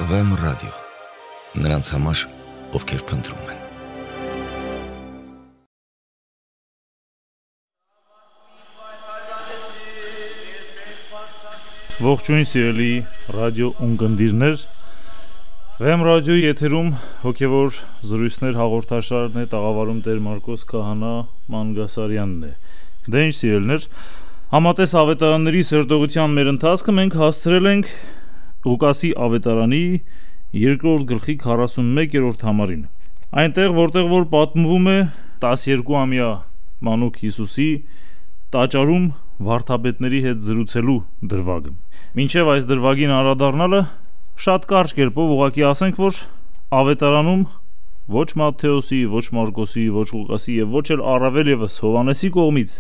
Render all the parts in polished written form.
VM ռադիո, նրանց համար, ովքեր փնտրում են։ Ողջույն սիրելի ռադիո ունկնդիրներ, VM ռադիոյի եթերում հոգևոր զրույցներ հաղորդաշարն է, տաղավարում Տեր Մարկոս Քահանա Մանգասարյանն է։ Դե ինչ սիրելիներ, համատես ավետարանների սերտողության մեր ընթացքը մենք հասցրել ենք Ղուկասի ավետարանի 2-րդ գլխի 41-րդ համարին։ Այնտեղ, որտեղ որ պատմվում է 12-ամյա մանուկ Հիսուսի տաճարում վարդապետների հետ զրուցելու դրվագը։ Մինչև այս դրվագին անդրադառնալը շատ կարճ կերպով ուղղակի ասենք, որ ավետարանում ոչ Մատթեոսի, ոչ Մարկոսի, ոչ Ղուկասի եւ ոչ էլ առավել եւս Հովհաննեսի կողմից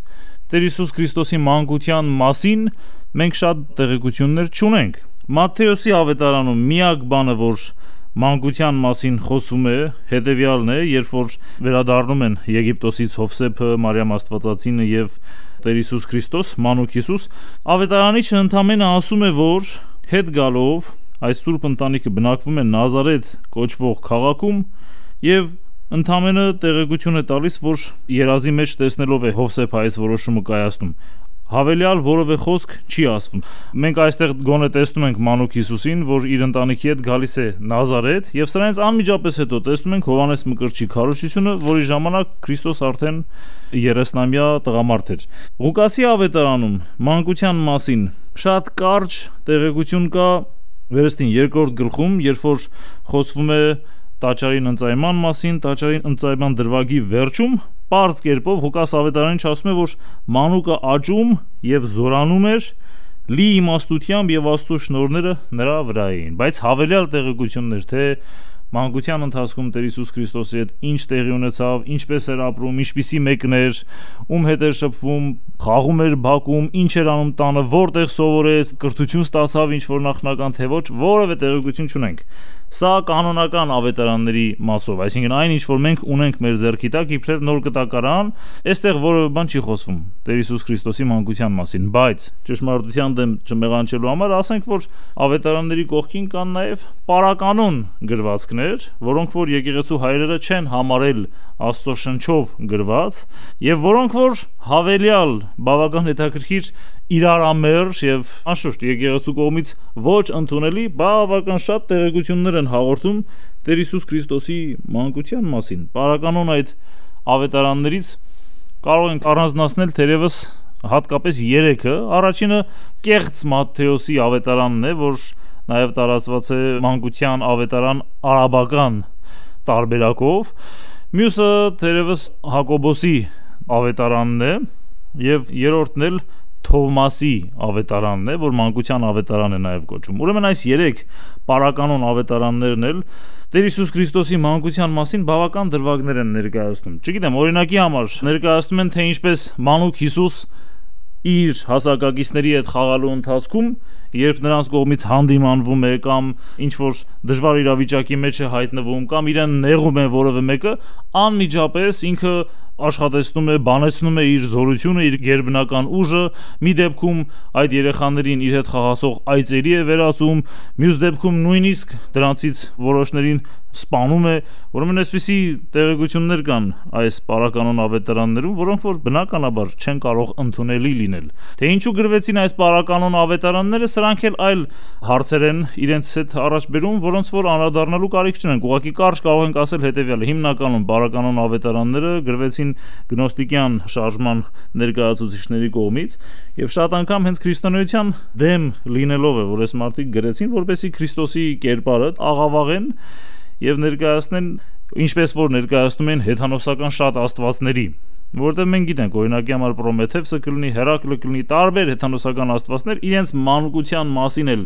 Տեր Հիսուս Քրիստոսի մանկության մասին մենք շատ տեղեկություններ չունենք։ Մատթեոսի ավետարանում միակ բանը, որ մանկության մասին խոսում է, հետևյալն է, երբ որ վերադառնում են Եգիպտոսից Հովսեփը, Մարիամ Աստվածածինը եւ Տեր Հիսուս Քրիստոս, մանուկ Հիսուս, ավետարանիչը ընդամենը ասում է, որ հետ գալով այս սուրբ ընտանիքը բնակվում է Նազարեթ կոչվող քաղաքում եւ ընդամենը տեղեկություն է տալիս, որ երազի մեջ տեսնելով է Հովսեփը այս որոշումը կայացնում։ Հավելյալ որևէ խոսք չի ասվում։ Մենք այստեղ գոնե տեսնում ենք մանուկ Հիսուսին, որ իր ընտանիքի հետ գալիս է Նազարեթ, եւ սրանից անմիջապես հետո տեսնում ենք Հովհաննես Մկրտչի քարոզությունը, որի ժամանակ Քրիստոս արդեն 30-ամյա տղամարդ էր։ Ղուկասի ավետարանում մանկության մասին շատ կարճ տեղեկություն կա վերստին 2-րդ գլխում, երբ որ խոսվում է տաճարին ընծայման մասին, տաճարին ընծայման դրվագի վերջում պարզ կերպով Ղուկաս ավետարանիչը ասում է, որ մանուկը աճում եւ զորանում էր լի իմաստությամբ եւ Աստծո շնորհները նրա վրա էին, բայց հավելյալ տեղեկություններ, թե մանկության ընթացքում Տեր Հիսուս Քրիստոսի հետ ինչ տեղի ունեցավ, ինչպես էր ապրում, ինչպիսի մեկն էր, ում հետ էր շփվում, խաղում էր բակում, ինչ էր անում տանը, որտեղ սովորեց, կրթություն ստացավ ինչ որ նախնական թե ոչ, որևէ տեղեկություն չունենք։ Սա կանոնական ավետարանների մասով, այսինքն այն ինչ որ մենք ունենք մեր ձեռքի տակ իբրև նոր կտակարան, այստեղ որևէ բան չի խոսվում Տեր Հիսուս Քրիստոսի մանկության մասին, բայց ճշմարտության դեմ չմեղանչելու համար ասենք, որ ավետարանների կողքին կան նաև պարականոն գրվածքներ, որոնք որ եկեղեցու հայրերը չեն համարել Աստծո շնչով գրված եւ որոնք որ հավելյալ բավական հետաքրքիր իրարամերժ եւ անշուշտ եկեղեցու կողմից ոչ ընդունելի բավական շատ տեղեկություններ են հաղորդում Տեր Հիսուս Քրիստոսի մանկության մասին։ Պարականոն այդ ավետարաններից կարող ենք առանձնացնել թերևս հատկապես 3-ը։ Առաջինը կեղծ Մատթեոսի ավետարանն է, որ նաև տարածված է մանկության ավետարան արաբական տարբերակով։ Մյուսը թերևս Հակոբոսի ավետարանն է եւ երրորդն էլ Թովմասի ավետարանն է, որ մանկության ավետարան է նաև կոչվում։ Ուրեմն այս 3 պարականոն ավետարաններն էլ Տեր Հիսուս Քրիստոսի մանկության մասին բավական դրվագներ են ներկայացնում։ Չգիտեմ, օրինակի համար ներկայացնում են, թե ինչպես մանուկ Հիսուս իր հասակակիցների հետ խաղալու ընթացքում, երբ նրանց կողմից հանդիմանվում է կամ ինչ որ դժվար իրավիճակի մեջ է հայտնվում կամ իրեն նեղում է որևէ մեկը, անմիջապես ինքը աշխատեցնում է, բանեցնում է իր զորությունը, իր գերբնական ուժը, մի դեպքում այդ երեխաներին իր հետ խաղացող այծերի է վերածում, մյուս դեպքում նույնիսկ դրանցից որոշներին սպանում է։ Ուրեմն այսպիսի տեղեկություններ կան այս պարականոն ավետարաններում, որոնք որ բնականաբար չեն կարող ընդունելի լինել։ Թե ինչու գրվեցին այս պարականոն ավետարանները, սրանք էլ այլ հարցեր են իրենց հետ առաջ բերում, որոնց որ անդրադառնալու կարիք չունենք։ Ուղղակի կարճ կարող ենք ասել հետևյալը. հիմնականում պարականոն ավետարանները գրվեցին գնոստիկյան շարժման ներկայացուցիչների կողմից եւ շատ անգամ հենց քրիստոնեության դեմ լինելով է, որ այս մարդիկ գրեցին, որպեսզի Քրիստոսի կերպարը աղավաղեն եւ ներկայացնեն, ինչպես որ ներկայացնում են հեթանոսական շատ աստվածների, որտեղ մենք գիտենք, օրինակի համար Պրոմեթևսը կլինի, Հերակլը կլինի, տարբեր հեթանոսական աստվածներ իրենց մանկության մասին էլ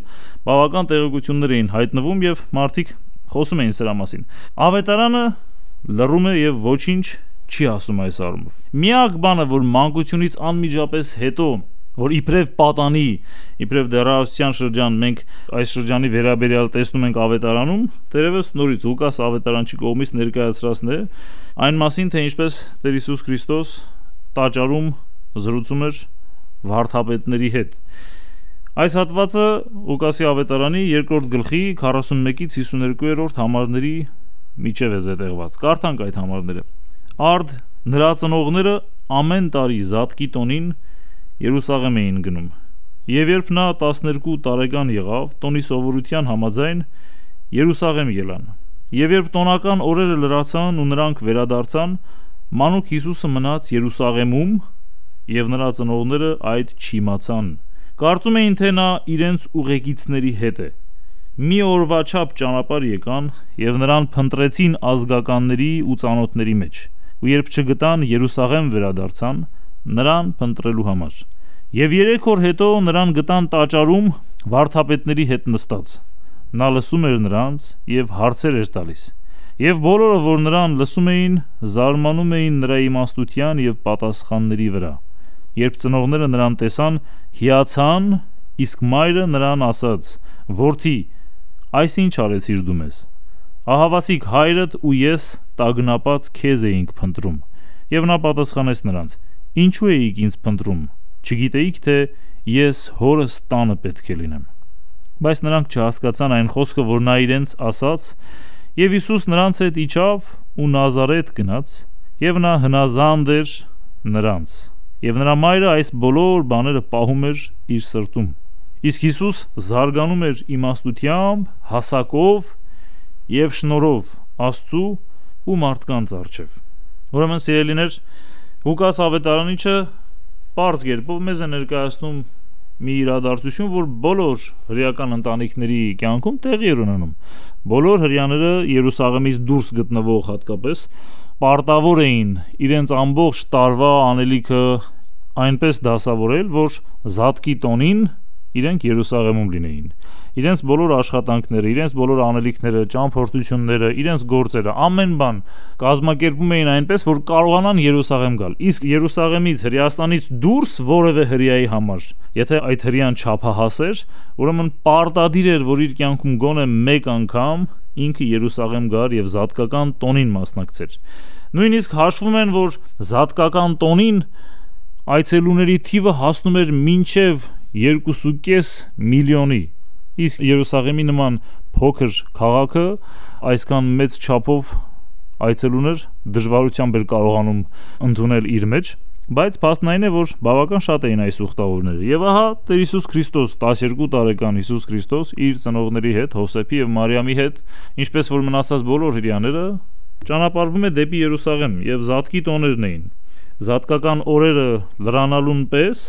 բավական տեղեկություններ էին հայտնվում եւ մարդիկ խոսում էին սրա մասին։ Ավետարանը լռում է եւ ոչինչ չի ասում այս առումով։ Միակ բանը, որ մանկությունից անմիջապես հետո, որ իբրև պատանի, իբրև դեռահասության շրջան մենք այս շրջանի վերաբերյալ տեսնում ենք ավետարանում, դերևս նորից Ղուկաս ավետարանչի կողմից ներկայացրածն է այն մասին, թե ինչպես Տեր Հիսուս Քրիստոս տաճարում զրուցում էր վարդապետների հետ։ Այս հատվածը Ղուկասի ավետարանի 2-րդ գլխի 41-ից 52-րդ համարների միջև է զետեղված։ Կարդանք այդ համարները։ Արդ նրա ծնողները ամեն տարի Զատկի տոնին Երուսաղեմ էին գնում։ Եվ երբ նա 12 տարեկան եղավ, տոնի սովորության համաձայն Երուսաղեմ ելան։ Եվ երբ տոնական օրերը լրացան ու նրանք վերադարձան, մանուկ Հիսուսը մնաց Երուսաղեմում, եւ նրա ծնողները այդ չիմացան։ Կարծում էին, թե նա իրենց ուղեկիցների հետ է։ Մի օրվա չափ ճանապարհ եկան եւ նրան փնտրեցին ազգականների ու ծանոթների մեջ։ Ու երբ չգտան, Երուսաղեմ վերադարձան նրան փնտրելու համար։ Եվ 3 օր հետո նրան գտան տաճարում վարդապետների հետ նստած։ Նա լսում էր նրանց եւ հարցեր էր տալիս։ Եվ բոլորը, որ նրան լսում էին, զարմանում էին նրա իմաստության եւ պատասխանների վրա։ Երբ ծնողները նրան տեսան, հիացան, իսկ մայրը նրան ասաց. «Որդի, այս ինչ արեցիր դու մեզ։ Ահավասիկ հայրդ ու ես տագնապած քեզ էինք փնտրում»։ Եվ նա պատասխանեց նրանց. «Ինչու էիք ինձ փնտրում։ Չգիտեիք, թե ես հորս տանը պետք է լինեմ»։ Բայց նրանք չհասկացան այն խոսքը, որ նա իրենց ասաց, եւ Հիսուս նրանց հետ իջավ ու Նազարեթ գնաց, եւ նա հնազանդ էր նրանց։ Եվ նրա մայրը այս բոլոր բաները պահում էր իր սրտում։ Իսկ Հիսուս զարգանում էր իմաստությամբ, հասակով եւ շնորհով Աստծու ու մարդկանց առջև։ Ուրեմն սիրելիներ, Ղուկաս ավետարանիչը պարզ կերպով մեզ է ներկայացնում մի իրադարձություն, որ բոլոր հրեական ընտանիքների կյանքում տեղի էր ունենում։ Բոլոր հրեաները Երուսաղեմից դուրս գտնվող հատկապես պարտավոր էին իրենց ամբողջ տարվա անելիքը այնպես դասավորել, որ Զատկի տոնին իրենք Երուսաղեմում լինեին։ Իրենց բոլոր աշխատանքները, իրենց բոլոր անելիքները, ճամփորդությունները, իրենց գործերը, ամեն բան կազմակերպում էին այնպես, որ կարողանան Երուսաղեմ գալ։ Իսկ Երուսաղեմից, Հրեաստանից դուրս որևէ հրեայի համար, եթե այդ հրեան չափահաս էր, ուրեմն պարտադիր էր, որ իր կյանքում գոնե մեկ անգամ ինքը Երուսաղեմ գար եւ Զատկական տոնին մասնակցեր։ Նույնիսկ հաշվում են, որ Զատկական տոնին այցելուների թիվը հասնում էր մինչև 2.5 միլիոնի։ Իսկ Երուսաղեմի նման փոքր քաղաքը այսքան մեծ չափով այցելուներ դժվարությամբ էր կարողանում ընդունել իր մեջ, բայց փաստն այն է, որ բավական շատ էին այս ուխտավորները։ Եվ ահա Տեր Հիսուս Քրիստոս, 12 տարեկան Հիսուս Քրիստոս իր ծնողների հետ, Հովսեփի եւ Մարիամի հետ, ինչպես որ մնացած բոլոր հրեաները, ճանապարհվում է դեպի Երուսաղեմ եւ Զատկի տոներն էին։ Զատկական օրերը լրանալուն պես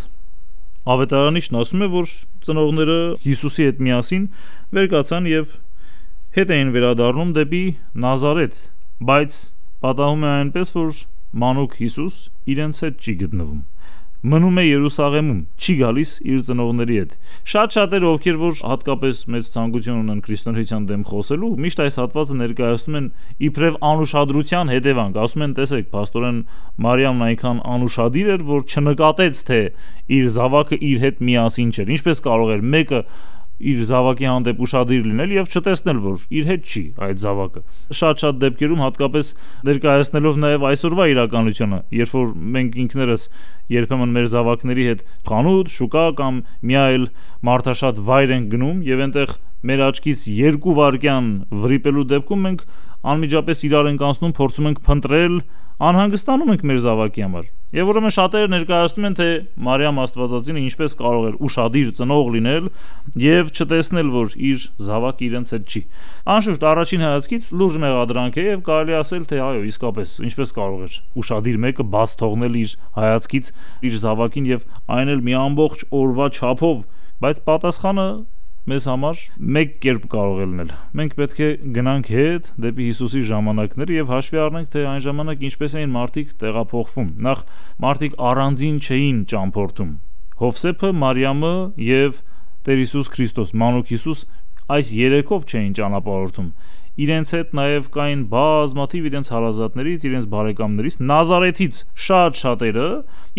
ավետարանիչն ասում է, որ ծնողները Հիսուսի հետ միասին վեր կացան եւ հետ էին վերադառնում դեպի Նազարեթ, բայց պատահում է այնպես, որ մանուկ Հիսուս իրենց հետ չի գտնվում։ Մնում է Երուսաղեմում, չի գալիս իր ծնողների հետ։ Շատ-շատերը, ովքեր որ հատկապես մեծ ցանկություն ունեն քրիստոնեության դեմ խոսելու, միշտ այս հատվածը ներկայացնում են իբրև անուշադրության հետևանք։ Ասում են, տեսեք, փաստորեն Մարիամն այնքան անուշադիր էր, որ չնկատեց, թե իր զավակը իր հետ միասին չէր։ Ինչպես կարող էր մեկը իր զավակի հանդեպ ուշադիր լինել եւ չտեսնել, որ իր հետ չի այդ զավակը։ Շատ դեպքերում, հատկապես ներկայացնելով նաեւ այսօրվա իրականությունը, երբ որ մենք ինքներս երբեմն մեր զավակների հետ խանութ, շուկա կամ մի այլ մարդաշատ վայր ենք գնում եւ այնտեղ մեր աչքից 2 վայրկյան վրիպելու դեպքում մենք անմիջապես իրար ենք անցնում, փորձում ենք փնտրել, անհանգստանում ենք մեր զավակի համար։ Եվ ուրեմն շատերը ներկայացնում են, թե Մարիամ Աստվածածինը ինչպես կարող էր ուշադիր ծնող լինել եւ չտեսնել, որ իր զավակը իրենց հետ չի։ Անշուշտ առաջին հայացքից լուրջ մեղադրանք է եւ կարելի ասել, թե այո, իսկապես ինչպես կարող էր ուշադիր մեկը բաց թողնել իր հայացքից իր զավակին եւ այն էլ մի ամբողջ օրվա չափով, բայց պատասխանը մեզ համար մեկ կերպ կարող է լինել։ Մենք պետք է գնանք հետ դեպի Հիսուսի ժամանակները եւ հաշվի առնենք, թե այն ժամանակ ինչպես էին մարդիկ տեղափոխվում։ Նախ մարդիկ առանձին չէին ճամփորդում։ Հովսեփը, Մարիամը եւ Տեր Հիսուս Քրիստոս, մանուկ Հիսուս այս երեքով չէին ճանապարհորդում։ իրենց հետ նաև կային բազմաթիվ իրենց հարազատներից, իրենց բարեկամներից, Նազարեթից շատ շատերը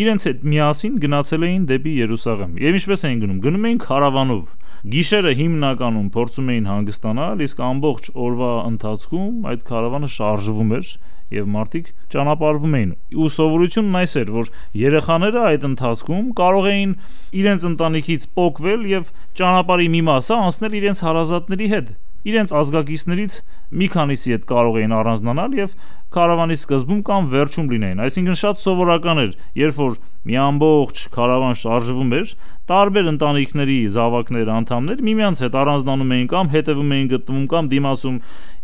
իրենց հետ միասին գնացել էին դեպի Երուսաղեմ։ Եվ ինչպես էին գնում։ Գնում էին քարավանով։ Գիշերը հիմնականում փորձում էին հանգստանալ, իսկ ամբողջ օրվա ընթացքում այդ քարավանը շարժվում էր եւ մարդիկ ճանապարհվում էին։ Ու սովորությունն այս էր, որ երեխաները այդ ընթացքում կարող էին իրենց ընտանիքից պոկվել եւ ճանապարհի մի մասը անցնել իրենց հարազատների հետ։ Իրենց ազգակիցներից մի քանիսի հետ կարող էին առանձնանալ եւ քարավանի սկզբում կամ վերջում լինեին։ Այսինքն շատ սովորական էր, երբ որ մի ամբողջ քարավան շարժվում էր, տարբեր ընտանիքների զավակներ, անդամներ միմյանց հետ առանձնանում էին կամ հետևում էին գտնվում կամ դիմացում,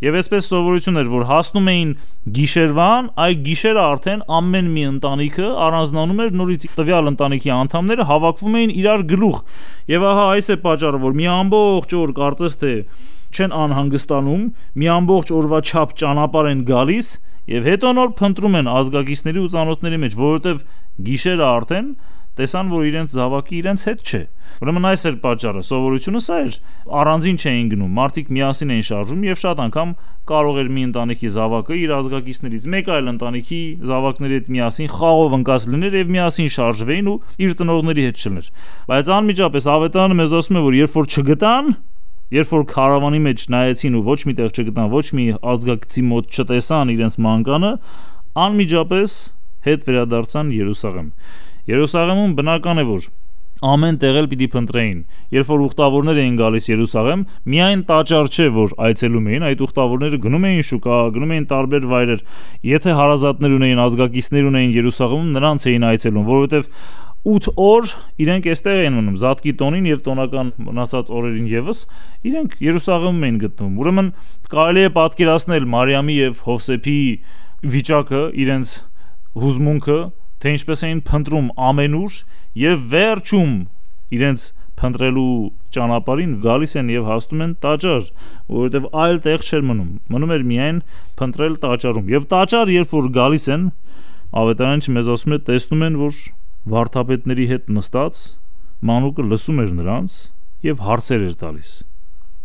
եւ այսպես սովորություն էր, որ հասնում էին գիշերվան, այդ գիշերը արդեն ամեն մի ընտանիքը առանձնանում էր նորից, տվյալ ընտանիքի անդամները հավաքվում էին իրար գլուխ։ Եվ ահա այս է պատճառը, որ մի ամբողջ օր կարծես թե չեն անհանգստանում, մի ամբողջ օրվա չափ ճանապարհ են գալիս եւ հետո նոր փնտրում են ազգակիցների ու ծանոթների մեջ, որովհետեւ գիշերը արդեն տեսան, որ իրենց զավակի իրենց հետ չէ։ Ուրեմն այս էր պատճառը, սովորությունը սա էր, առանձին չէին գնում, մարդիկ միասին էին շարժվում եւ շատ անգամ կարող էր մի ընտանիքի զավակը իր ազգակիցներից մեկ այլ ընտանիքի զավակների հետ միասին խաղով ընկած լիներ եւ միասին շարժվեին ու իր ծնողների հետ չլներ։ Բայց անմիջապես ավետարանը մեզ ասում է, որ երբ որ չգտան, երբ որ քարավանի մեջ նայեցին ու ոչ միտեղ չգտան, ոչ մի ազգակցի մոտ չտեսան իրենց մանկանը, անմիջապես հետ վերադարձան Երուսաղեմ։ Երուսաղեմում բնական է, որ ամեն տեղ պիտի փնտրեին։ Երբ որ ուխտավորներ էին գալիս Երուսաղեմ, միայն տաճար չէ, որ այցելում էին, այդ ուխտավորները գնում էին շուկա, գնում էին տարբեր վայրեր։ Եթե հարազատներ ունեին, ազգակիցներ ունեին Երուսաղեմում, նրանց էին այցելում, որովհետև 8 օր իրենք այստեղ էին մնում, Զատկի տոնին եւ տոնական մնացած օրերին եւս իրենք Երուսաղեմում էին գտնվում։ Ուրեմն կարելի է պատկերացնել Մարիամի եւ Հովսեփի վիճակը, իրենց հուզմունքը, թե ինչպես էին փնտրում ամենուր եւ վերջում իրենց փնտրելու ճանապարհին գալիս են եւ հասնում են տաճար, որովհետեւ այլ տեղ չէր մնում էր միայն փնտրել տաճարում։ Եվ տաճար երբ որ գալիս են, ավետարանիչը մեզ ասում է, տեսնում են, որ վարդապետների հետ նստած մանուկը լսում էր նրանց եւ հարցեր էր տալիս։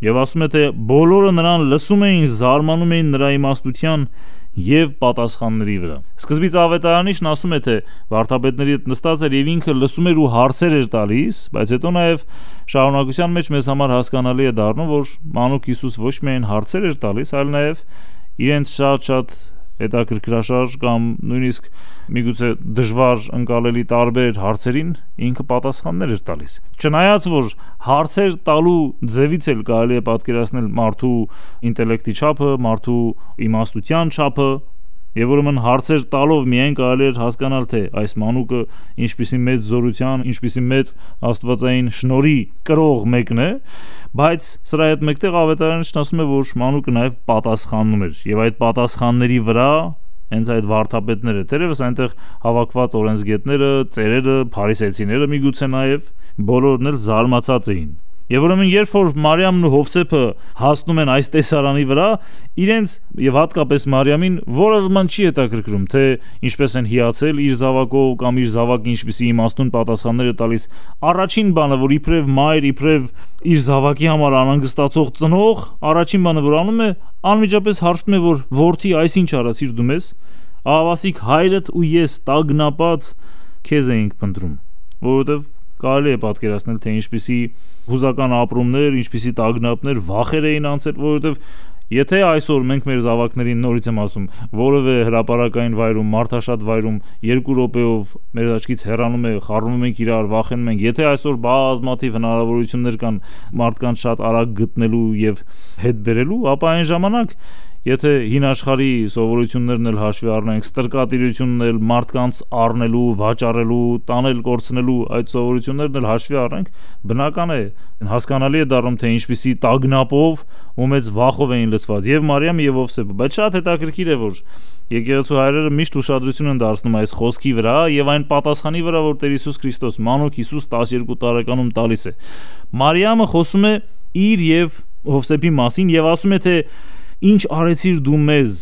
Եվ ասում է, թե բոլորը նրան լսում էին, զարմանում էին նրա իմաստության եւ պատասխանների վրա։ Սկզբից ավետարանիչն ասում է, թե վարդապետների հետ նստած էր եւ ինքը լսում էր ու հարցեր էր տալիս, բայց հետո նաեւ շարունակության մեջ մեզ համար հասկանալի է դառնում, որ մանուկ Հիսուս ոչ միայն հարցեր էր տալիս, այլ նաեւ իրենց շատ հետաքրքրաշարժ կամ նույնիսկ միգուցե դժվար ընկալելի տարբեր հարցերին ինքը պատասխաններ էր տալիս։ Չնայած որ հարցեր տալու ձևից էլ կարելի է պատկերացնել մարդու ինտելեկտի չափը, մարդու իմաստության չափը, եւ ուրեմն հարցեր տալով միայն կարելի էր հասկանալ, թե այս մանուկը ինչպիսի մեծ զորության, ինչպիսի մեծ աստվածային շնորհի կրող մեկն է, բայց սրա հետ մեկտեղ ավետարանիչն ասում է, որ մանուկը նաեւ պատասխանում էր եւ այդ պատասխանների վրա հենց այդ վարդապետները, թերևս այնտեղ հավաքված օրենսգետները, ծերերը, փարիսեցիները միգուցե նաեւ բոլորն էլ զարմացած էին։ Եվ ուրեմն երբ որ Մարիամն ու Հովսեփը հասնում են այս տեսարանի վրա, իրենց եւ հատկապես Մարիամին որևէ բան չի հետաքրքրում, թե ինչպես են հիացել իր զավակով կամ իր զավակը ինչպիսի իմաստուն պատասխաններ է տալիս։ Առաջին բանը, որ իբրև մայր, իբրև իր զավակի համար անհանգստացող ծնող, առաջին բանը որ անում է, անմիջապես հարցնում է, որ որդի, այս ինչ արածիր դու մեզ, ահավասիկ հայրդ ու ես տագնապած քեզ էինք փնտրում, որովհետեւ կարելի է պատկերացնել, թե ինչպիսի հուզական ապրումներ, ինչպիսի տագնապներ, վախեր էին անցել, որովհետև եթե այսօր մենք մեր զավակներին, նորից եմ ասում, որևէ հրապարակային վայրում, մարդաշատ վայրում 2 րոպեով մեր աչքից հեռանում է, խառնում ենք իրար, վախենում ենք, եթե այսօր բազմաթիվ հնարավորություններ կան մարդկանց շատ արագ գտնելու եւ հետ բերելու, ապա այն ժամանակ եթե հին աշխարհի սովորություններն էլ հաշվի առնենք, ստրկատիրությունն էլ, մարդկանց առնելու, վաճառելու, տանել, կորցնելու այդ սովորություններն էլ հաշվի առնենք, բնական է, հասկանալի է դառնում, թե ինչպիսի տագնապով ու մեծ վախով էին լցված եւ Մարիամը եւ Հովսեփը, բայց շատ հետաքրքիր է, որ եկեղեցու հայրերը միշտ ուշադրություն են դարձնում այս խոսքի վրա եւ այն պատասխանի վրա, որ Տեր Հիսուս Քրիստոս, մանուկ Հիսուս 12 տարեկանում տալիս է։ Մարիամը խոսում է իր եւ Հովսեփի մասին եւ ասում է, թե ինչ արեցիր դու մեզ,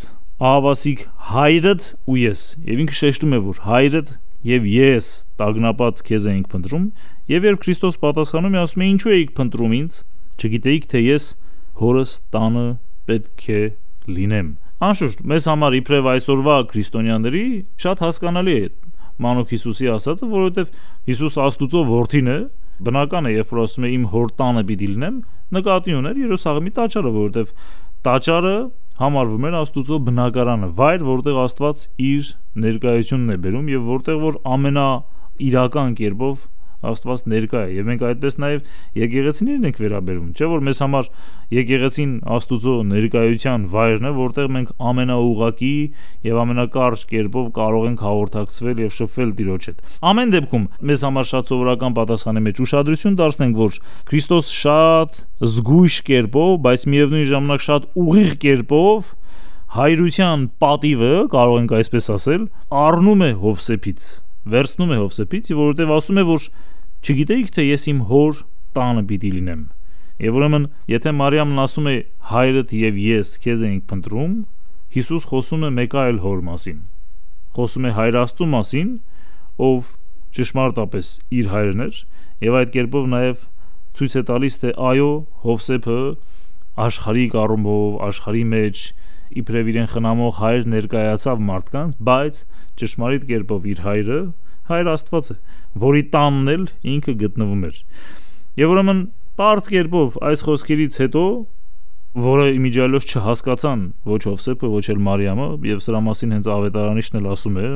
ահավասիկ հայրդ ու ես։ Եվ ինքը շեշտում է, որ հայրդ եւ ես տագնապած քեզ էինք փնտրում, եւ երբ Քրիստոս պատասխանում է, ասում է, ինչու էիք փնտրում ինձ, չգիտեիք, թե ես հորս տանը պետք է լինեմ։ Անշուշտ, մեզ համար իբրև այսօրվա քրիստոնյաների շատ հասկանալի է Մանուկ Հիսուսի ասածը, որովհետև Հիսուս Աստուծո որդին է, բնական է, երբ որ ասում է իմ հոր տանը պիտի լինեմ, նկատի ուներ Երուսաղեմի տաճարը, որովհետև տաճարը համարվում էր Աստուծո բնակարանը, վայր, որտեղ Աստված իր ներկայությունն է բերում եւ որտեղ որ ամենաիրական կերպով Աստված ներկա է, եւ մենք այդպես նաեւ եկեղեցիներին ենք վերաբերվում, չէ՞ որ մեզ համար եկեղեցին Աստուծո ներկայության վայրն է, որտեղ մենք ամենաուղղակի եւ ամենակարճ կերպով կարող ենք հաղորդակցվել եւ շփվել Տիրոջ հետ։ Ամեն դեպքում մեզ համար շատ սովորական պատասխանի մեջ ուշադրություն դարձնենք, որ Քրիստոս շատ զգույշ կերպով, բայց միևնույն ժամանակ շատ ուղիղ կերպով հայրության պատիվը, կարող ենք այսպես ասել, առնում է Հովսեփից, վերցնում է Հովսեփից, որովհետև ասում է, որ չգիտեիք թե ես իմ հոր տանը պիտի լինեմ։ Եվ ուրեմն, եթե Մարիամն ասում է հայրդ եւ ես քեզ ենք փնտրում, Հիսուս խոսում է մեկ այլ հոր մասին։ Խոսում է Հայր Աստծո մասին, ով ճշմարտապես իր հայրն էր, եւ այդ կերպով նաեւ ցույց է տալիս, թե այո, Հովսեփը աշխարհի առումով, աշխարհի մեջ իբրև իրեն խնամող հայր ներկայացավ մարդկանց, բայց ճշմարիտ կերպով իր հայրը Հայր Աստված է, որի տանն էլ ինքը գտնվում էր։ Եվ ուրեմն բարձ կերպով այս խոսքերից հետո, որը իմիջիալոց չհասկացան ոչ Հովսեփը, ոչ էլ Մարիամը, եւ սրա մասին հենց ավետարանիչն էլ ասում է,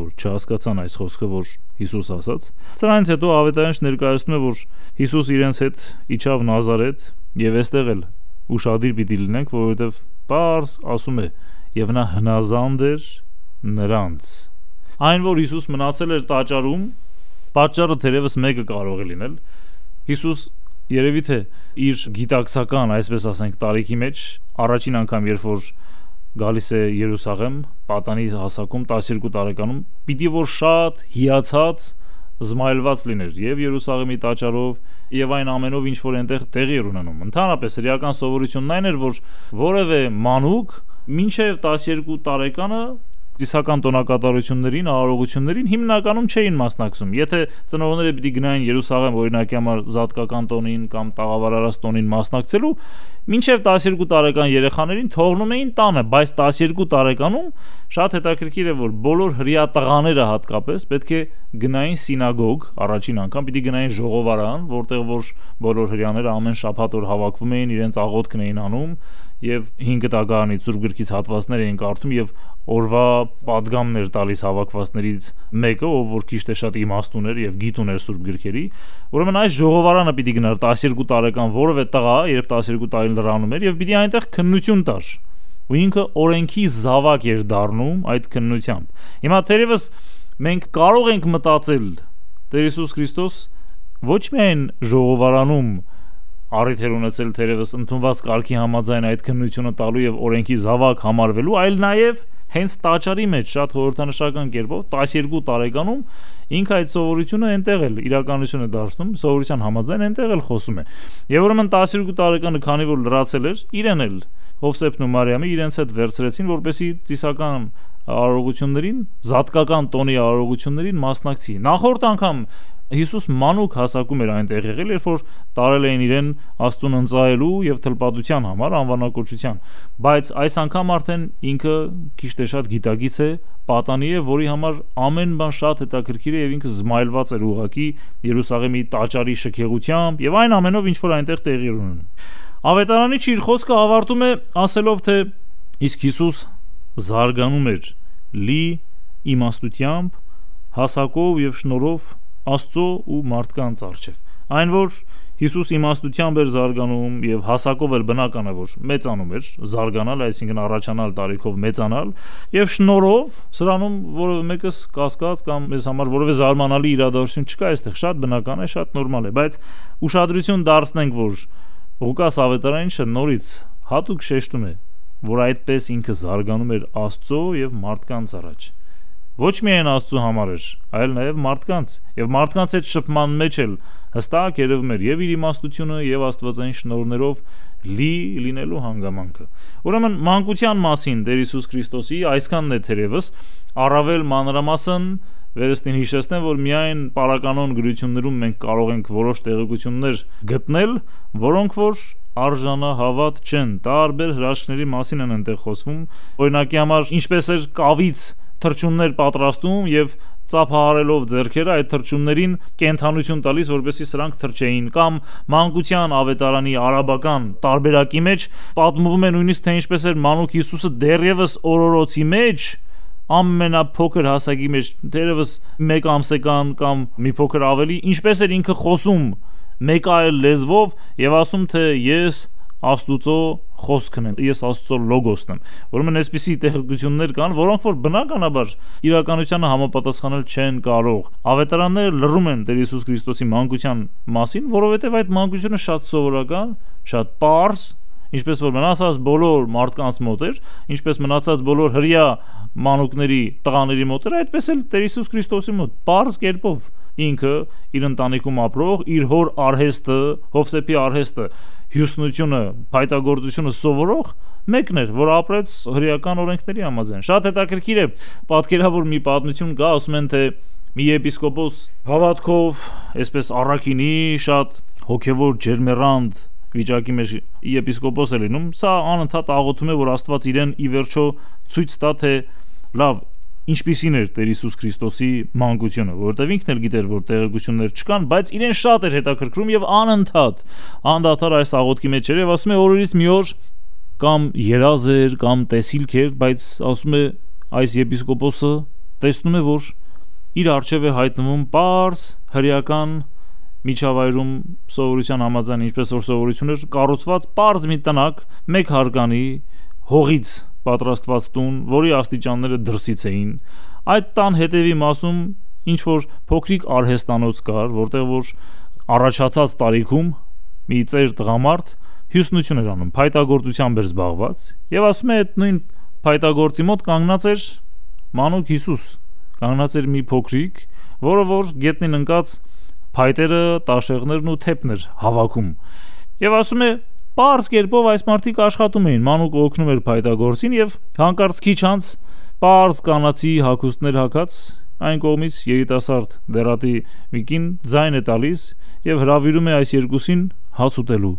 որ չհասկացան այս խոսքը, որ Հիսուս ասաց։ Սրանից հետո ավետարանիչն ներկայացնում է, որ Հիսուս իրենց հետ իջավ Նազարեթ, եւ այստեղ էլ ուշադիր պիտի լինենք, որովհետեւ Պարզ ասում է, եւ նա հնազանդ էր նրանց։ Այն, որ Հիսուս մնացել էր տաճարում, պատճառը թերևս մեկը կարող է լինել։ Հիսուս երևի թե իր գիտակցական, այսպես ասենք, տարիքի մեջ առաջին անգամ, երբ որ գալիս է Երուսաղեմ, պատանի հասակում 12 տարեկանում, պիտի որ շատ հիացած զմայլված լիներ եւ Երուսաղեմի տաճարով եւ այն ամենով, ինչ որ այնտեղ տեղի էր ունենում։ Ընդհանրապես հրեական սովորությունն այն էր, որ որևէ մանուկ մինչեւ 12 տարեկանը Դիսական տոնակատարություններին, արարողություններին հիմնականում չէին մասնակցում։ Եթե ծնողները պիտի գնային Երուսաղեմ, օրինակի համար զատկական տոնին կամ տաղավարարած տոնին մասնակցելու, մինչև 12 տարեկան երեխաներին թողնում էին տանը, բայց 12 տարեկանում շատ հետաքրքիր է, որ բոլոր հրեա տղաները հատկապես պետք է գնային սինագոգ, առաջին անգամ պիտի գնային ժողովարան, որտեղ որ բոլոր հրեաները ամեն շաբաթ օր հավաքվում էին, իրենց աղոթքն էին անում եւ 5 տակարանից Սուրբ գրքից հատվածներ էին կարդում եւ օրվա պատգամներ տալիս հավաքվածներից մեկը, ով որ քիչ թե շատ իմաստ ուներ եւ գիտ ուներ Սուրբ գրքերի։ Ուրեմն այս ժողովարանը պիտի գնար 12 տարեկան որևէ տղա, երբ 12 տարին լրանում էր եւ պիտի այնտեղ քննություն տար։ Ու ինքը օրենքի զավակ էր դառնում այդ քննությամբ։ Հիմա թերևս մենք կարող ենք մտածել Տեր Հիսուս Քրիստոս ոչ միայն ժողովարանում առիթ էր ունեցել թերևս ընդունված կարգի համաձայն այդ քննությունը տալու եւ օրենքի զավակ համարվելու, այլ նաեւ հենց տաճարի մեջ շատ խորհրդանշական կերպով 12 տարեկանում ինքը այդ սովորությունը այնտեղ էլ իրականություն է դարձնում, սովորության համաձայն այնտեղ էլ խոսում է։ Եվ ուրեմն 12 տարեկանը, քանի որ լրացել էր, իրեն էլ Հովսեփն ու Մարիամը իրենց հետ վերցրեցին, որպեսզի ծիսական արարողություններին, զատկական տոնի արարողություններին մասնակցի։ Նախորդ անգամ Հիսուս մանուկ հասակում էր այնտեղ եղել, երբ որ տարել էին իրեն Աստծուն ընծայելու եւ թլպատության համար անվանակոչության, բայց այս անգամ արդեն ինքը քիչ թե շատ գիտակից է, պատանի է, որի համար ամեն բան շատ հետաքրքիր է եւ ինքը զմայլված էր ուղակի Երուսաղեմի տաճարի շքեղությամբ եւ այն ամենով, ինչ որ այնտեղ տեղի ունենում։ Ավետարանիչը իր խոսքը ավարտում է ասելով, թե իսկ Հիսուս զարգանում էր լի իմաստությամբ, հասակով եւ շնորհով Աստծո ու մարդկանց առջև։ Այն որ Հիսուս իմաստությամբ էր զարգանում եւ հասակով էլ բնական է, որ մեծանում էր, զարգանալ, այսինքն առաջանալ տարիքով մեծանալ, եւ շնորհով սրանում որևէ մեկս կասկած կամ մեզ համար որևէ զարմանալի իրադարձություն չկա այստեղ, շատ բնական է, շատ նորմալ է, բայց ուշադրություն դարձնենք, որ Ղուկաս ավետարանիչը նորից հատուկ շեշտում է, որ այդպես ինքը զարգանում էր Աստծո եւ մարդկանց առաջ։ Ոչ միայն Աստծո համար էր, այլ նաև մարդկանց, եւ մարդկանց այդ շփման մեջ էլ հստակ երևում էր եւ իր իմաստությունը եւ աստվածային շնորհներով լի լինելու հանգամանքը։ Ուրեմն մանկության մասին Տեր Հիսուս Քրիստոսի այսքանն է թերևս, առավել մանրամասն վերստին հիշեցնեմ, որ միայն պարականոն գրություններում մենք կարող ենք որոշ տեղեկություններ գտնել, որոնք որ արժանահավատ չեն, տարբեր հրաշքների մասին են այնտեղ խոսվում, օրինակի համար ինչպես էր կավից թռչուններ պատրաստում եւ ծափահարելով ձեռքերը այդ թռչուններին կենթանություն տալիս, որպեսզի սրանք թռչեին, կամ մանկության ավետարանի արաբական տարբերակի մեջ պատմվում է նույնիսկ թե ինչպես էր մանուկ Հիսուսը դեռևս օրորոցի մեջ ամենափոքր հասակի մեջ, դերևս 1 ամսական կամ մի փոքր ավելի, ինչպես էր ինքը խոսում մեկ այլ լեզվով եւ ասում թե ես Աստուծո խոսքն եմ, ես Աստուծո լոգոսն եմ։ Ուրեմն այսպիսի տեղեկություններ կան, որոնք որ բնականաբար իրականությանը համապատասխանել չեն կարող։ Ավետարանները լռում են Տեր Հիսուս Քրիստոսի մանկության մասին, որովհետեւ այդ մանկությունը շատ սովորական, շատ պարզ, ինչպես որ մնացած բոլոր մարդկանց մոտ էր, ինչպես մնացած բոլոր հրյա մանուկների, տղաների մոտ էր, այդպես էլ Տեր Հիսուս Քրիստոսի մոտ պարզ կերպով ինքը իր ընտանիքում ապրող, իր հոր արհեստը, Հովսեփի արհեստը, հյուսնությունը, փայտագործությունը սովորող մեկն էր, որ ապրեց հրեական օրենքների համաձայն։ Շատ հետաքրքիր է, պատկերավոր մի պատմություն կա, ասում են թե մի եպիսկոպոս հավատքով, այսպես առաքինի, շատ հոգևոր ջերմեռանդ վիճակի մեջ եպիսկոպոս է լինում, սա անընդհատ աղոթում է, որ Աստված իրեն ի վերջո ցույց տա, թե լավ ինչպիսին էր Տեր Հիսուս Քրիստոսի մանկությունը, որովհետև ինքն էլ գիտեր, որ տեղեկություններ չկան, բայց իրեն շատ էր հետաքրքրում եւ անընդհատ անդադար այս աղոթքի մեջ էր եւ ասում է օրերից մի օր կամ երազ էր կամ տեսիլք էր, բայց ասում է այս եպիսկոպոսը տեսնում է, որ իր առջև է հայտնվում պարզ հրեական միջավայրում սովորության համաձայն, ինչպես որ սովորություններ կառուցված պարզ մի տնակ, մեկ հարկանի հողից պատրաստված տուն, որի աստիճանները դրսից էին։ Այդ տան հետևի մասում ինչ որ փոքրիկ արհեստանոց կար, որտեղ որ առաջացած տարիքում մի ծեր տղամարդ հյուսնություն էր անում, փայտագործությամբ էր զբաղված, եւ ասում է այդ նույն փայտագործի մոտ կանգնած էր մանուկ Հիսուս, կանգնած էր մի փոքրիկ, որը որ գետնին ընկած փայտերը, տաշեղներն ու թեփն էր հավաքում։ Եվ ասում է պարզ կերպով այս մարդիկ աշխատում էին, մանուկը օգնում էր փայտագործին եւ հանկարծ քիչ անց պարզ կանացի հագուստներ հագած այն կողմից երիտասարդ դերատի միկին ձայն է տալիս եւ հրավիրում է այս երկուսին հաց ուտելու։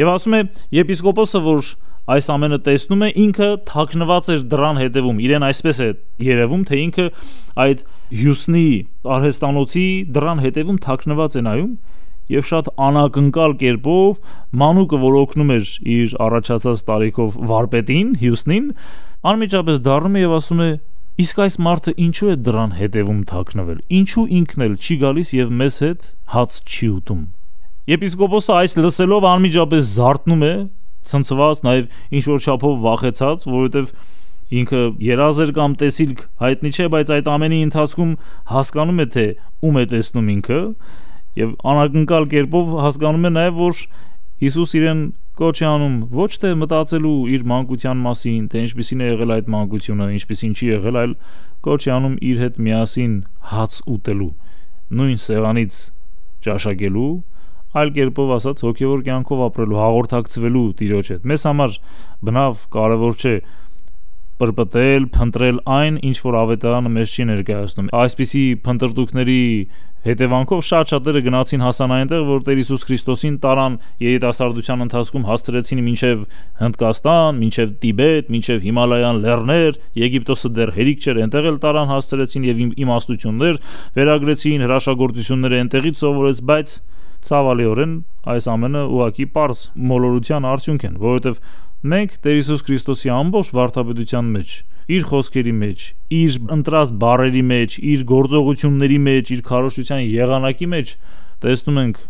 Եվ ասում է եպիսկոպոսը, որ այս ամենը տեսնում է, ինքը թաքնված էր դրան հետևում, իրեն այսպես է երևում, թե ինքը այդ հյուսնի արհեստանոցի դրան հետևում թաքնված է նայում եւ շատ անակնկալ կերպով մանուկը, որ օգնում էր իր առաջացած տարիքով վարպետին, հյուսնին, անմիջապես դառնում է եւ ասում է. իսկ այս մարդը ինչու է դրան հետևում թաքնվել, ինչու ինքն էլ չի գալիս եւ մեզ հետ հաց չի ուտում։ Եպիսկոպոսը այս լսելով անմիջապես զարթնում է, ցնցված, նաեւ ինչ որ չափով վախեցած, որովհետեւ ինքը երազ էր կամ տեսիլք հայտնի չէ, բայց այդ ամենի ընթացքում հասկանում է թե ում է տեսնում ինքը եւ անակնկալ կերպով հասկանում է նաեւ, որ Հիսուս իրեն կոչ է անում ոչ թե մտածելու իր մանկության մասին, թե ինչպիսին է եղել այդ մանկությունը, ինչպիսին չի եղել, այլ կոչ է անում իր հետ միասին հաց ուտելու, նույն սեղանից ճաշակելու, այլ կերպով ասած հոգևոր կյանքով ապրելու, հաղորդակցվելու Տիրոջ հետ։ Մեզ համար բնավ կարևոր չէ պրպտել, փնտրել այն, ինչ որ ավետարանը մեզ չի ներկայացնում։ Այսպիսի փնտրտուքների հետևանքով շատ-շատերը գնացին հասան այնտեղ, որ Տեր Հիսուս Քրիստոսին տարան երիտասարդության ընթացքում հասցրեցին մինչև Հնդկաստան, մինչև Տիբետ, մինչև Հիմալայան լեռներ, Եգիպտոսը դեռ հերիք չէր, այնտեղ էլ տարան հասցրեցին եւ իմաստություններ վերագրեցին, հրաշագործությունները այնտեղից սովորեց, բայց ցավալիորեն այս ամենը ուղղակի պարզ մոլորության արդյունք են, որովհետեւ մենք Տեր Հիսուս Քրիստոսի ամբողջ վարդապետության մեջ, իր խոսքերի մեջ, իր ընտրած բառերի մեջ, իր գործողությունների մեջ, իր քարոզչության եղանակի մեջ տեսնում ենք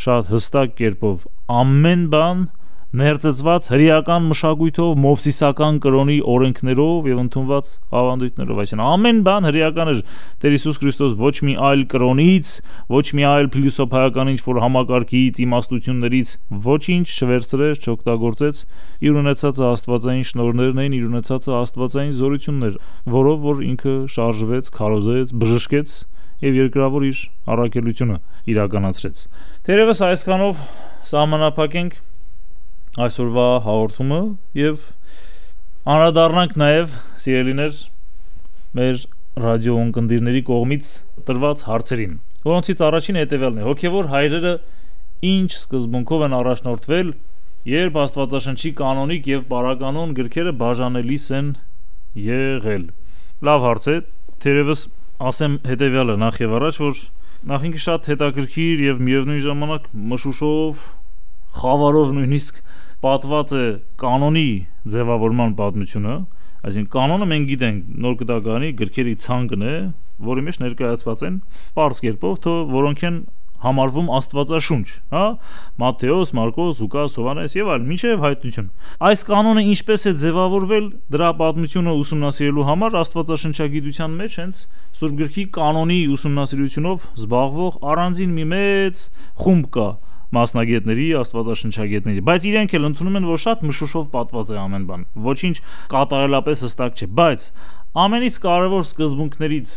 շատ հստակ կերպով ամեն բան ներծծված հրեական մշակույթով, մովսիսական կրոնի օրենքներով եւ ընդունված ավանդույթներով, այսինքն ամեն բան հրեական էր։ Տեր Հիսուս Քրիստոս ոչ մի այլ կրոնից, ոչ մի այլ փիլիսոփայական ինչ-որ համակարգից, իմաստություններից ոչինչ չվերցրեց, չօգտագործեց, իր ունեցածը աստվածային շնորհներն էին, իր ունեցածը աստվածային զորություններ, որով որ ինքը շարժվեց, քարոզեց, բժշկեց եւ երկրավոր իր առաքելությունը իրականացրեց։ Թերևս այսքանով սահմանափակենք այսօրվա հաղորդումը եւ անդրադառնանք նաեւ սիրելիներ մեր ռադիո ունկնդիրների կողմից տրված հարցերին, որոնցից առաջին հետևյալն է. հոգևոր հայրերը ինչ սկզբունքով են առաջնորդվել, երբ Աստվածաշնչի կանոնիկ եւ պարականոն գրքերը բաժանելիս են եղել։ Լավ հարց է, թերևս ասեմ հետևյալը նախ եւ առաջ, որ նախինքը շատ հետաքրքիր եւ միևնույն ժամանակ մշուշով, խավարով նույնիսկ պատված է կանոնի ձևավորման պատմությունը, այսինքն կանոնը մենք գիտենք նոր գտականի գրքերի ցանկն է, որի մեջ ներկայացված են պարզ կերպով, որոնք են համարվում Աստվածաշունչ, հա, Մատթեոս, Մարկոս, Ղուկաս, Հովհաննես եւ այլն, մինչեւ հայտնություն։ Այս կանոնը ինչպես է ձևավորվել, դրա պատմությունը ուսումնասիրելու համար Աստվածաշնչագիտության մեջ հենց Սուրբ գրքի կանոնի ուսումնասիրությունով զբաղվող առանձին մի մեծ խումբ կա մասնագետների, աստվածաշնչագետների, բայց իրենք էլ ընդունում են, որ շատ մշուշով պատված է ամեն բան, ոչինչ կատարելապես հստակ չէ, բայց ամենից կարևոր սկզբունքներից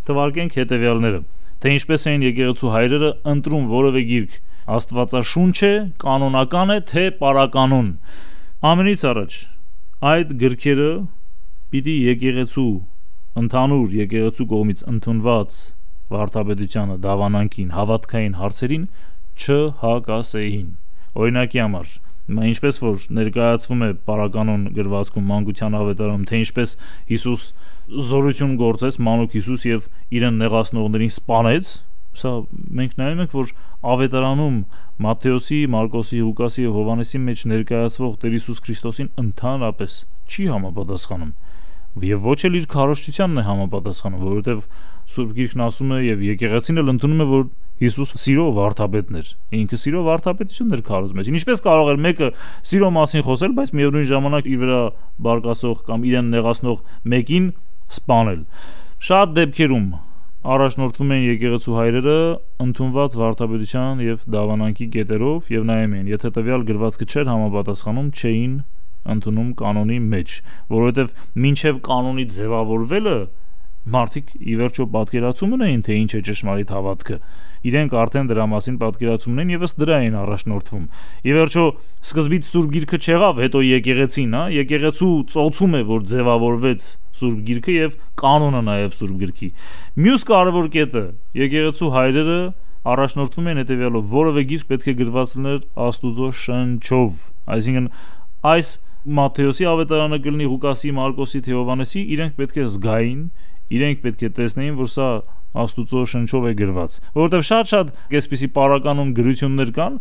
թվարկենք հետևյալները, թե ինչպես էին եկեղեցու հայրերը ընտրում որևէ գիրք, աստվածաշունչ է, կանոնական է, թե պարականոն։ Ամենից առաջ այդ գրքերը պիտի եկեղեցու ընդհանուր եկեղեցու կողմից ընդունված վարդապետությանը, դավանանքին, հավատքային հարցերին չհակասեին։ Օրինակի համար, ինչպես որ ներկայացվում է պարականոն գրվածքում մանկության ավետարանում, թե ինչպես Հիսուս զորություն գործեց, մանուկ Հիսուս եւ իրեն նեղացնողներին սպանեց, սա մենք նայում ենք, որ ավետարանում Մատթեոսի, Մարկոսի, Ղուկասի եւ Հովհաննեսի մեջ ներկայացվող Տեր Հիսուս Քրիստոսին ընդհանրապես չի համապատասխանում եւ ոչ էլ իր քարոզչությանն է համապատասխանում, որովհետեւ Սուրբ Գիրքն ասում է եւ եկեղեցին էլ ընդունում է, որ Հիսուս սիրո վարդապետն էր, ինքը սիրո վարդապետությունն էր քարոզում մեջ։ Ինչպես կարող էր մեկը սիրո մասին խոսել, բայց միևնույն ժամանակ իր վրա բարկասող կամ իրեն նեղացնող մեկին սպանել։ Շատ դեպքերում առաջնորդվում են եկեղեցու հայրերը ընդունված վարդապետության եւ դավանանքի կետերով եւ նայում են, եթե տվյալ գրվածքը չէր համապատասխանում, չէին ընդունում կանոնի մեջ, որովհետեւ մինչեւ կանոնի ձևավորվելը մարդիկ ի վերջո պատկերացում ունեին, թե ինչ է ճշմարիտ հավատքը։ Իրենք արդեն դրա մասին պատկերացում ունեն եւ ըստ դրա էին առաջնորդվում։ Ի վերջո սկզբից Սուրբ Գիրքը չեղավ, հետո եկեղեցին, հա, եկեղեցու ծոցում է, որ ձևավորվեց Սուրբ Գիրքը եւ կանոնը նաեւ Սուրբ Գրքի։ Մյուս կարևոր կետը, եկեղեցու հայրերը առաջնորդվում են հետեւյալով, որևէ գիրք պետք է գրված լիներ Աստուծո շնչով, այսինքն այս Մատթեոսի ավետարանը կլինի, Ղուկասի, Մարկոսի, Հովհաննեսի, իրենք պետք է զգային, իրենք պետք է տեսնեին, որ սա Աստուծո շնչով է գրված, որովհետև շատ այսպիսի պարականոն գրություններ կան,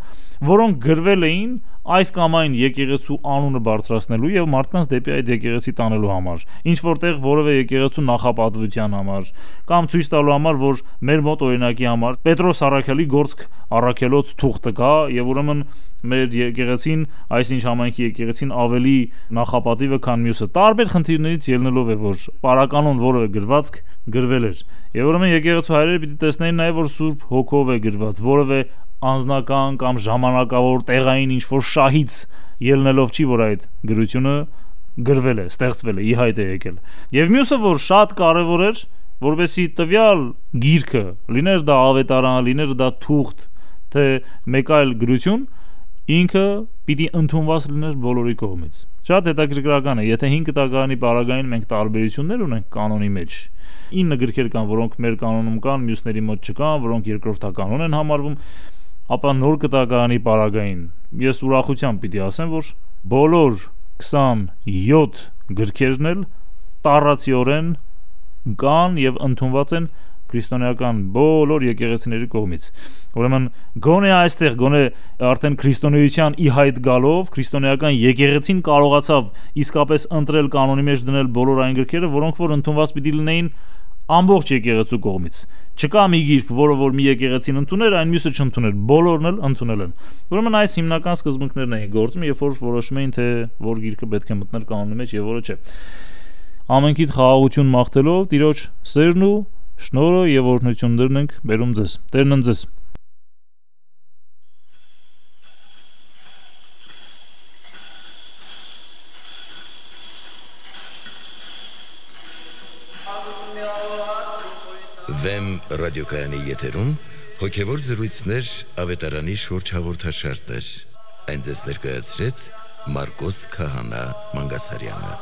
որոնք գրվել էին այս կամ այն եկեղեցու անունը բարձրացնելու եւ մարդկանց դեպի այդ եկեղեցի տանելու համար, ինչ որտեղ որևէ եկեղեցու նախապատվության համար, կամ ցույց տալու համար, որ մեր մոտ օրինակի համար Պետրոս առաքյալի գործք առաքելոց թուղթը կա եւ ուրեմն մեր եկեղեցին, այսինչ համայնքի եկեղեցին ավելի նախապատիվ է, քան մյուսը։ Տարբեր խնդիրներից ելնելով է, որ պարականոն որևէ գրվածք գրվել էր։ Եվ ուրեմն եկեղեցու հայրերը պիտի տեսնեին նաեւ, որ Սուրբ Հոգով է գրված, որևէ անձնական կամ ժամանակավոր տեղային ինչ-որ շահից ելնելով չի, որ այդ գրությունը գրվել է, ստեղծվել է, ի հայտ է եկել։ Եվ մյուսը, որ շատ կարևոր էր, որովհետեւ տվյալ գիրքը, լիներ դա ավետարան, լիներ դա թուղթ, թե մեկ այլ գրություն, ինքը պիտի ընդունված լիներ բոլորի կողմից։ Շատ հետաքրքրական է, եթե 5 տակարանի պարագային մենք տարբերություններ ունենք կանոնի մեջ, 9 գրքեր կան, որոնք մեր կանոնում կան, մյուսների մոտ չկան, որոնք երկրորդականոն են համարվում, ապա նոր կտակարանի պարագային ես ուրախությամբ պիտի ասեմ, որ բոլոր 27 գրքերն էլ տառացիորեն կան եւ ընդունված են քրիստոնեական բոլոր եկեղեցիների կողմից։ Ուրեմն գոնե այստեղ, գոնե արդեն քրիստոնեության ի հայտ գալով քրիստոնեական եկեղեցին կարողացավ իսկապես ընտրել կանոնի մեջ դնել բոլոր այն գրքերը, որոնք որ ընդունված պիտի լինեին ամբողջ եկեղեցու կողմից։ Չկա մի գիրք, որը որ մի եկեղեցին ընդուներ, այն մյուսը չընդուներ, բոլորն էլ ընդունել են։ Ուրեմն այս հիմնական սկզբունքներն էին գործում, երբ որ որոշում էին, թե որ գիրքը պետք է մտներ կանոնի մեջ եւ որը չէ։ Ամենքիդ խաղաղություն մաղթելով Տիրոջ սերն ու շնորհը եւ օրհնություններն ենք բերում ձեզ։ Տերն ընձեզ։ Վեմ ռադիոկայանի եթերում հոգևոր զրույցներ ավետարանի շուրջ հաղորդաշարներ։ Այն ձեզ ներկայացրեց Մարկոս Քահանա Մանգասարյանը։